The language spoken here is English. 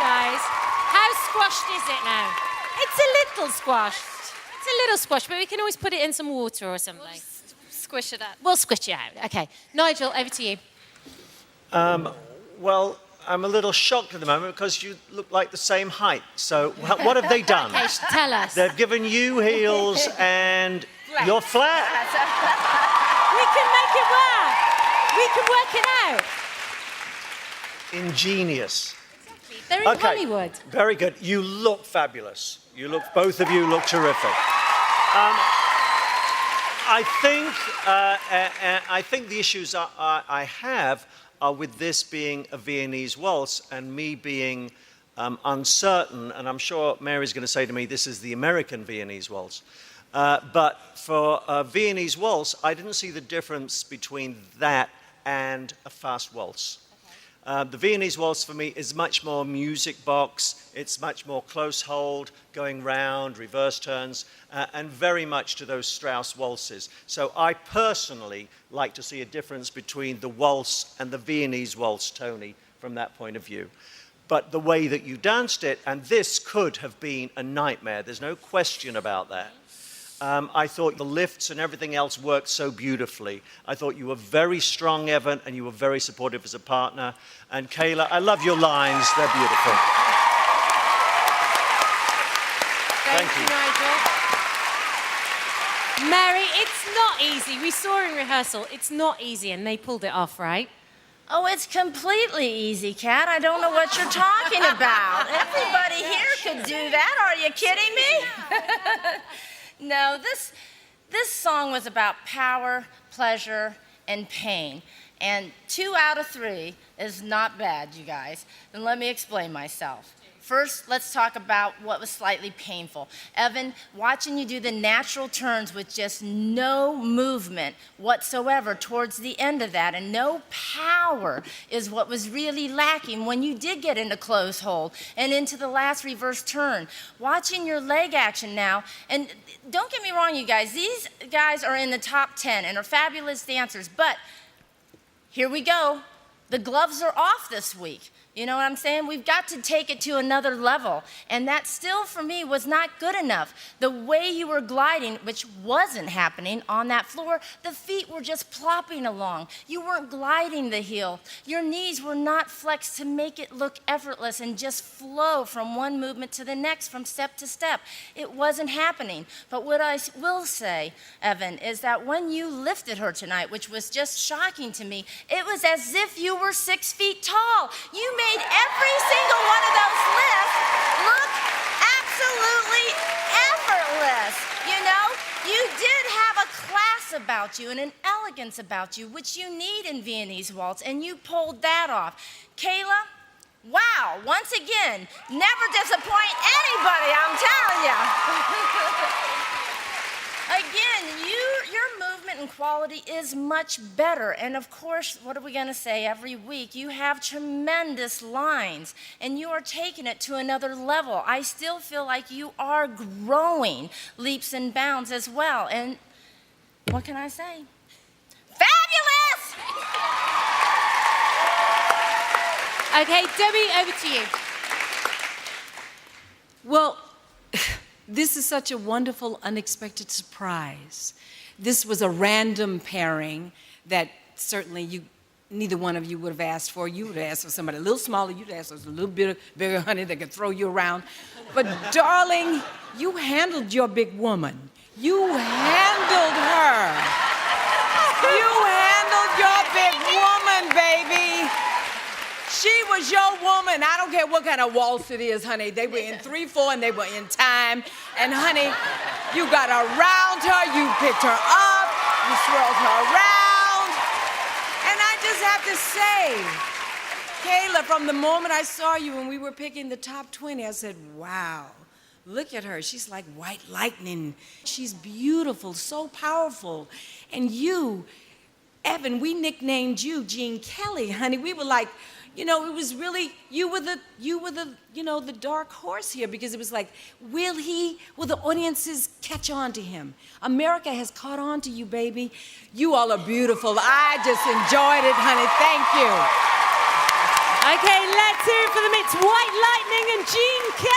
guys. How squashed is it now? It's a little squashed. It's a little squashed, but we can always put it in some water or something. We'll squish it up. We'll squish it out. Okay. Nigel, over to you. Well, I'm a little shocked at the moment because you look like the same height. So what have they done? Okay, tell us. They've given you heels and you're flat. We can make it work. We can work it out. Ingenious. Exactly. They're in Hollywood. Very good. You look fabulous. Both of you look terrific. I think the issues I have are with this being a Viennese waltz and me being uncertain, and I'm sure Mary's going to say to me, this is the American Viennese waltz. But for a Viennese waltz, I didn't see the difference between that and a fast waltz. The Viennese waltz for me is much more music box, it's much more close hold, going round, reverse turns, and very much to those Strauss waltzes. So I personally like to see a difference between the waltz and the Viennese waltz, Tony, from that point of view. But the way that you danced it, and this could have been a nightmare, there's no question about that. I thought the lifts and everything else worked so beautifully. I thought you were very strong, Evan, and you were very supportive as a partner. And Kayla, I love your lines. They're beautiful. Thank you, Nigel. Mary, it's not easy. We saw in rehearsal, it's not easy, and they pulled it off, right? Oh, it's completely easy, Kat. I don't know what you're talking about. Everybody here could do that. Are you kidding me? No, this song was about power, pleasure, and pain. And 2 out of 3 is not bad, you guys. Then let me explain myself. First, let's talk about what was slightly painful. Evan, watching you do the natural turns with just no movement whatsoever towards the end of that, and no power is what was really lacking when you did get into close hold and into the last reverse turn. Watching your leg action now, and don't get me wrong, you guys, these guys are in the top 10 and are fabulous dancers, but here we go. The gloves are off this week. You know what I'm saying? We've got to take it to another level. And that still, for me, was not good enough. The way you were gliding, which wasn't happening on that floor, the feet were just plopping along. You weren't gliding the heel. Your knees were not flexed to make it look effortless and just flow from one movement to the next, from step to step. It wasn't happening. But what I will say, Evan, is that when you lifted her tonight, which was just shocking to me, it was as if you were 6 feet tall. You made every single one of those lifts look absolutely effortless. You know, you did have a class about you and an elegance about you, which you need in Viennese waltz, and you pulled that off. Kayla, wow, once again, never disappoint anybody, I'm telling you. Again, your movement and quality is much better. And of course, what are we going to say every week? You have tremendous lines, and you are taking it to another level. I still feel like you are growing leaps and bounds as well. And what can I say? Fabulous! Okay, Debbie, over to you. Well, this is such a wonderful, unexpected surprise. This was a random pairing that certainly neither one of you would have asked for. You would have asked for somebody a little smaller. You'd ask for a little bit bigger, honey, that could throw you around. But darling, you handled your big woman. You handled her. You handled your big woman, baby. She was your woman. I don't care what kind of waltz it is, honey. They were in 3/4 and they were in time. And honey, you got around her, you picked her up, you swirled her around. And I just have to say, Kayla, from the moment I saw you when we were picking the top 20, I said, wow, look at her. She's like white lightning. She's beautiful, so powerful. And you, Evan, we nicknamed you Gene Kelly, honey. We were like, you know, it was really, you were the, you know, the dark horse here, because it was like, will the audiences catch on to him? America has caught on to you, baby. You all are beautiful. I just enjoyed it, honey. Thank you. Okay, let's hear it for them. It's White Lightning and Gene K.